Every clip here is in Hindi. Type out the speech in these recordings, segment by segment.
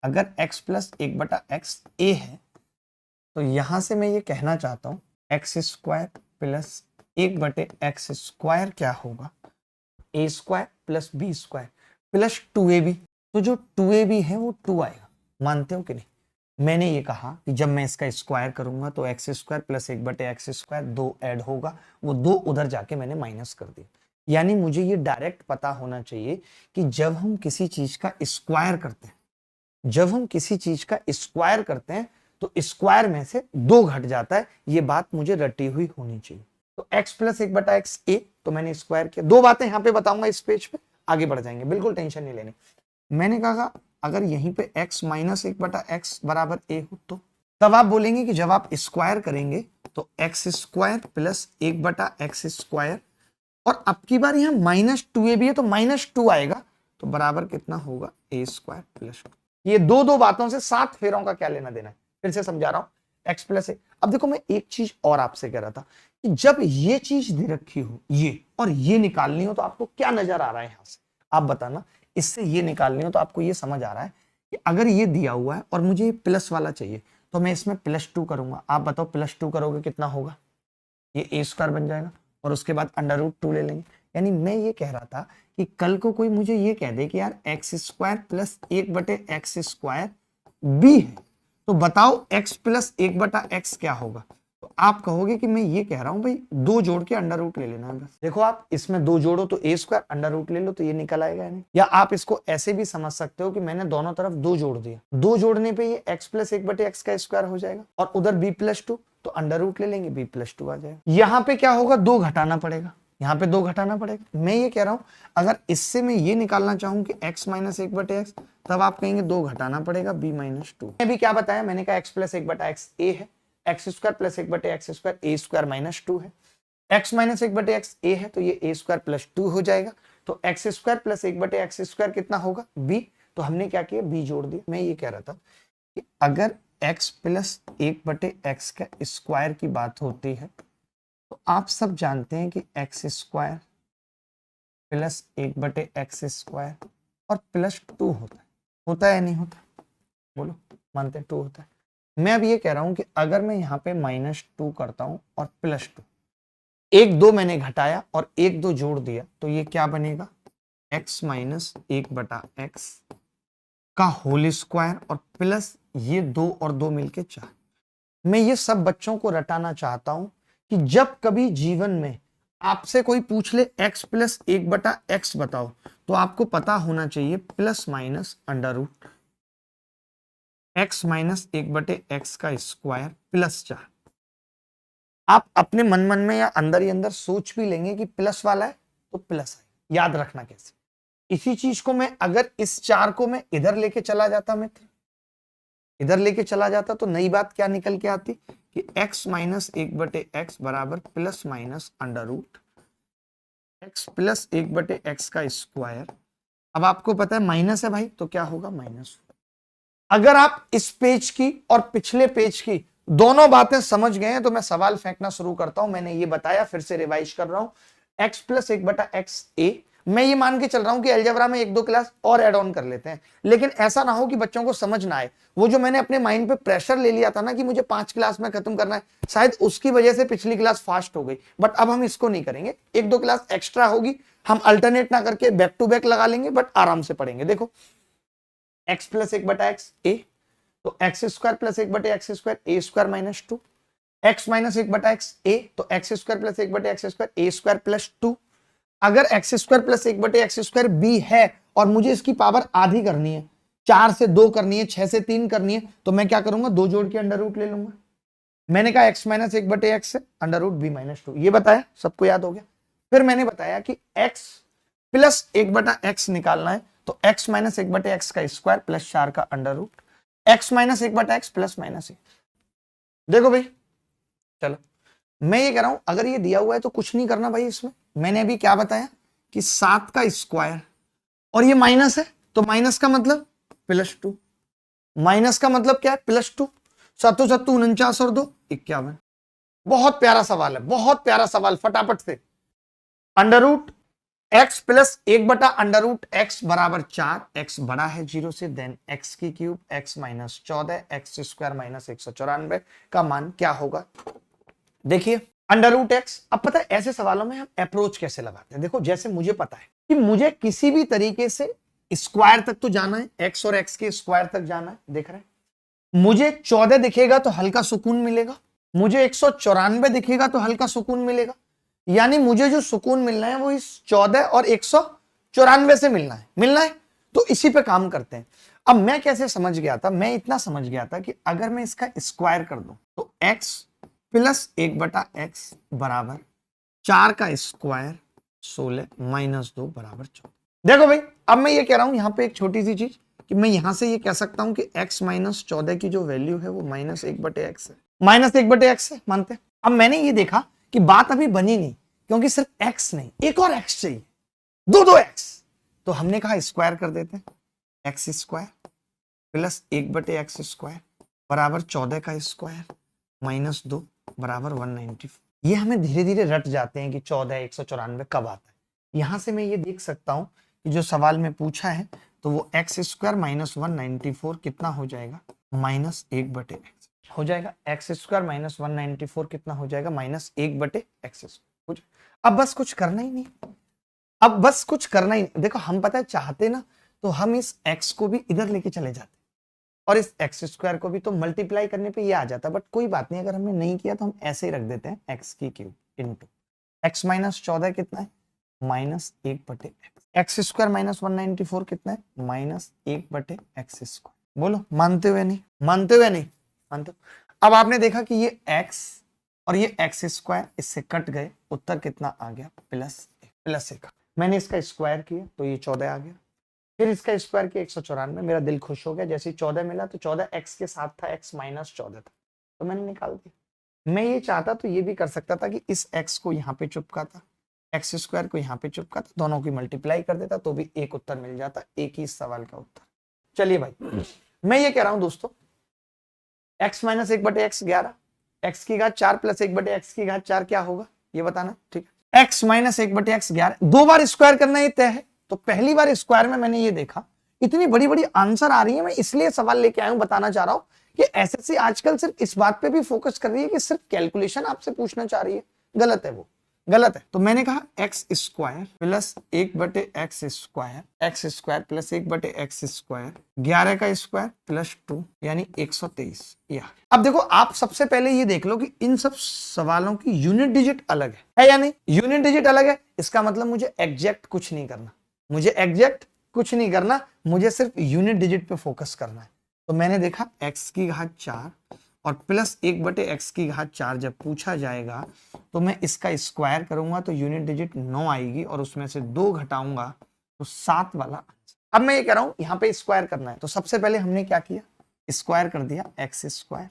अगर x प्लस 1/x a है तो यहां से मैं ये कहना चाहता हूं एक्स स्क्वायर प्लस 1/x² क्या होगा, a² plus b² plus 2ab। तो जो 2ab है वो 2 आएगा, मानते हो कि नहीं? मैंने ये कहा कि जब मैं इसका स्क्वायर करूंगा तो x² प्लस 1/x² 2 ऐड होगा, वो 2 उधर जाके मैंने माइनस कर दिया। यानी मुझे ये डायरेक्ट पता होना चाहिए कि जब हम किसी चीज का स्क्वायर करते हैं, जब हम किसी चीज का स्क्वायर करते हैं तो स्क्वायर में से 2 घट जाता है, ये बात मुझे रटी हुई होनी चाहिए। तो x प्लस 1/x a, तो मैंने स्क्वायर किया। 2 बातें यहां पे बताऊंगा इस पेज पे, आगे बढ़ जाएंगे, बिल्कुल टेंशन नहीं लेनी। मैंने कहा अगर यहीं पे x माइनस 1/x बराबर a हो तो तब आप बोलेंगे कि जब आप स्क्वायर करेंगे तो x² प्लस 1/x², और अब की बार यहाँ -2ab है तो -2 आएगा, तो बराबर कितना होगा a² प्लस 2। ये दो बातों से 7 फेरों का क्या लेना देना है, फिर से समझा रहा हूं x प्लस a। अब देखो मैं एक चीज और आपसे कह रहा था कि जब ये चीज दे रखी हो ये और ये निकालनी हो तो आपको क्या नजर आ रहा है यहां से, आप बताना। इससे ये निकालनी हो तो आपको ये समझ आ रहा है कि अगर ये दिया हुआ है और मुझे ये प्लस वाला चाहिए तो मैं इसमें +2 करूंगा। आप बताओ +2 करोगे कितना होगा, ये a² बन जाएगा और उसके बाद √2 ले लेंगे। यानी मैं ये कह रहा था कि कल को कोई मुझे ये कह दे कि यार x² प्लस 1/x² b है, तो बताओ x प्लस 1/x क्या होगा। तो आप कहोगे कि मैं ये कह रहा हूं भाई 2 जोड़ के √2 ले लेना है बस। देखो आप इसमें 2 जोड़ो तो a² √2 ले लो तो ये निकल आएगा नहीं। या आप इसको ऐसे भी समझ सकते हो कि मैंने दोनों तरफ 2 जोड़ दिया, 2 जोड़ने पे ये x प्लस 1/x का स्क्वायर हो जाएगा और उधर b प्लस 2, तो √2 ले लेंगे, b प्लस 2 आ जाएगा। यहां पे क्या होगा, 2 घटाना पड़ेगा, यहाँ पे 2 घटाना पड़ेगा। मैं ये कह रहा हूं अगर इससे मैं ये निकालना चाहूं कि x माइनस 1/x, तब आप कहेंगे 2 घटाना पड़ेगा b माइनस 2। मैं भी क्या बताया, मैंने कहा x प्लस 1/x a है, x² plus 1/x² a² minus 2 है, x माइनस 1/x a है तो ये a² प्लस 2 हो जाएगा। तो x² प्लस 1/x² कितना होगा b, तो हमने क्या किया b जोड़ दिया। मैं ये कह रहा था कि अगर x प्लस 1/x का स्क्वायर की बात होती है तो आप सब जानते हैं कि x² प्लस 1/x² और प्लस 2 होता है या नहीं होता, बोलो, मानते हैं 2 होता है। मैं अब ये कह रहा हूं कि अगर मैं यहाँ पे -2 करता हूं और +2, 1-2 मैंने घटाया और 1-2 जोड़ दिया तो ये क्या बनेगा, x माइनस 1/x का होल स्क्वायर और प्लस ये 2 और 2 मिलके 4। मैं ये सब बच्चों को रटाना चाहता हूं कि जब कभी जीवन में आपसे कोई पूछ ले x प्लस 1/x बताओ तो आपको पता होना चाहिए plus minus √ x minus 1/x का स्क्वायर प्लस 4। आप अपने मन मन में या अंदर ही अंदर सोच भी लेंगे कि प्लस वाला है तो प्लस है। याद रखना कैसे, इसी चीज को मैं अगर इस 4 को मैं इधर लेके चला जाता मित्र, इधर लेके चला जाता तो नई बात क्या निकल के आती कि x माइनस 1/x बराबर plus minus √ x plus 1/x का स्क्वायर। अब आपको पता है माइनस है भाई तो क्या होगा, माइनस। अगर आप इस पेज की और पिछले पेज की दोनों बातें समझ गए हैं तो मैं सवाल फेंकना शुरू करता हूं। मैंने ये बताया, फिर से रिवाइज कर रहा हूं, x प्लस 1/x a। मैं ये मान के चल रहा हूं कि अलजेब्रा में 1-2 क्लास और ऐड ऑन कर लेते हैं, लेकिन ऐसा ना हो कि बच्चों को समझ ना आए। वो जो मैंने अपने माइंड पे प्रेशर ले लिया था ना कि मुझे 5 क्लास में खत्म करना है, शायद उसकी वजह से पिछली क्लास फास्ट हो गई। बट अब हम इसको नहीं करेंगे, 1-2 क्लास एक्स्ट्रा होगी, हम अल्टरनेट ना करके बैक टू बैक लगा लेंगे, बट आराम से पढ़ेंगे। देखो x प्लस 1/x a, तो x² plus 1/x² a² minus 2, x minus 1/x a, तो x² plus 1/x² a² plus 2। अगर x² प्लस 1/x² b है और मुझे इसकी पावर आधी करनी है, 4 से 2 करनी है, 6 से 3 करनी है, तो मैं क्या करूंगा, 2 जोड़ के √ ले लूंगा। मैंने कहा x माइनस 1/x से √ b माइनस 2, ये बताया, सबको याद हो गया। फिर मैंने बताया कि x प्लस 1/x निकालना है तो x माइनस 1/x का स्क्वायर प्लस 4 का √ x minus 1/x plus minus 1। देखो भाई, चलो मैं ये कह रहा हूं अगर ये दिया हुआ है तो कुछ नहीं करना भाई। इसमें मैंने अभी क्या बताया कि 7 का स्क्वायर और ये माइनस है तो माइनस का मतलब +2, माइनस का मतलब क्या है, +2। 7 7 49 और 2 51। बहुत प्यारा सवाल है, बहुत प्यारा सवाल, फटाफट से √ x प्लस 1/√x बराबर 4, x बड़ा है 0 से, देन x की cube x minus 14 x square minus 194 का मान क्या होगा। देखिए √x, अब पता है ऐसे सवालों में हम अप्रोच कैसे लगाते हैं। देखो जैसे मुझे पता है कि मुझे किसी भी तरीके से स्क्वायर तक तो जाना है, x और x के स्क्वायर तक जाना है, देख रहे हैं। मुझे 14 दिखेगा तो हल्का सुकून मिलेगा, मुझे 194 दिखेगा तो हल्का सुकून मिलेगा, यानी मुझे जो सुकून मिलना है वो इस 14 और 194 से मिलना है। तो इसी पे काम करते हैं। अब मैं कैसे समझ गया था, मैं इतना समझ गया था कि अगर मैं इसका स्क्वायर कर दूं तो x प्लस 1/x बराबर 4 का स्क्वायर 16 माइनस 2 बराबर 14। देखो भाई, अब मैं ये कह रहा हूं यहां पे एक छोटी सी चीज कि मैं यहां से ये कह सकता हूं कि x माइनस 14 की जो वैल्यू है वो -1/x है, -1/x है, मानते हैं। अब मैंने ये देखा कि बात अभी बनी नहीं, क्योंकि सिर्फ x नहीं, एक और x चाहिए, दो x। तो हमने कहा स्क्वायर कर देते हैं, x square plus 1/x square बराबर 14 का स्क्वायर माइनस 2 बराबर 194। ये हमें धीरे धीरे रट जाते हैं कि 14 194 कब आता है। यहां से मैं ये देख सकता हूं कि जो सवाल में पूछा है तो वो x स्क्वायर माइनस 194 कितना हो जाएगा, -1/x हो जाएगा। x स्क्वायर माइनस 194 कितना हो जाएगा, -1/x। अब बस कुछ करना ही नहीं, अब बस कुछ करना ही नहीं। देखो हम पता है चाहते ना तो हम इस x को भी इधर लेके चले जाते और इस एक्स स्क्वायर को भी, तो मल्टीप्लाई करने पे ये आ जाता, बट कोई बात नहीं, अगर हमने नहीं किया तो हम ऐसे ही रख देते हैं, एक्स की क्यूब इंटू एक्स माइनस 14 कितना है, -1/x। एक्स स्क्वायर माइनस 194 कितना है, -1/x स्क्वायर। बोलो मानते हुए नहीं, मानते हुए नहीं, मानते हो। अब आपने देखा कि ये x और ये एक्स स्क्वायर इससे कट गए, उत्तर कितना आ गया, +1। मैंने इसका स्क्वायर किया तो ये 14 आ गया, फिर इसका स्क्वायर किया 194, मेरा दिल खुश हो गया। जैसे ही 14 मिला तो 14 x के साथ था, x माइनस 14 था, तो मैंने निकाल दिया। मैं ये चाहता तो ये भी कर सकता था कि इस x को यहाँ पे चुपकाता, एक्स स्क्वायर को यहाँ पे चुपकाता, दोनों की मल्टीप्लाई कर देता तो भी एक उत्तर मिल जाता, एक ही सवाल का उत्तर। चलिए भाई, मैं ये कह रहा हूं दोस्तों, x माइनस 1/x 11, x की घात 4 प्लस 1/x की घात 4 क्या होगा ये बताना, ठीक है। x माइनस 1/x 11, दो बार स्क्वायर करना ये तय है। तो पहली बार स्क्वायर में मैंने ये देखा इतनी बड़ी बड़ी आंसर आ रही है, मैं इसलिए सवाल लेके आया हूं, बताना चाह रहा हूं कि एसएससी आजकल सिर्फ इस बात पे भी फोकस कर रही है कि सिर्फ कैलकुलेशन आपसे पूछना चाह रही है, गलत है, वो गलत है। तो मैंने कहा x square plus 1/x square, x square plus 1/x square, 11 का स्क्वायर प्लस 2 यानी 123। या अब देखो, आप सबसे पहले ये देख लो कि इन सब सवालों की यूनिट डिजिट अलग है या नहीं, यूनिट डिजिट अलग है, इसका मतलब मुझे एग्जैक्ट कुछ नहीं करना, मुझे एग्जैक्ट कुछ नहीं करना, मुझे सिर्फ यूनिट डिजिट पे फोकस करना है। तो मैंने देखा x की घात 4 और प्लस 1/x की घात 4 जब पूछा जाएगा तो मैं इसका स्क्वायर करूंगा तो यूनिट डिजिट 9 आएगी और उसमें से 2 घटाऊंगा तो 7 वाला आंसर। अब मैं ये कह रहा हूं यहां पे स्क्वायर करना है, तो सबसे पहले हमने क्या किया, स्क्वायर कर दिया, एक्स स्क्वायर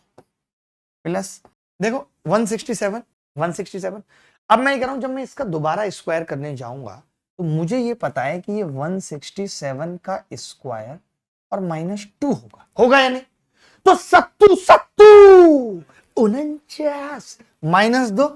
प्लस देखो 167। अब मैं ये कह रहा हूं जब मैं इसका दोबारा स्क्वायर करने जाऊंगा तो मुझे ये पता है कि ये 167 का स्क्वायर और -2 होगा या नहीं, तो 49 -2 -2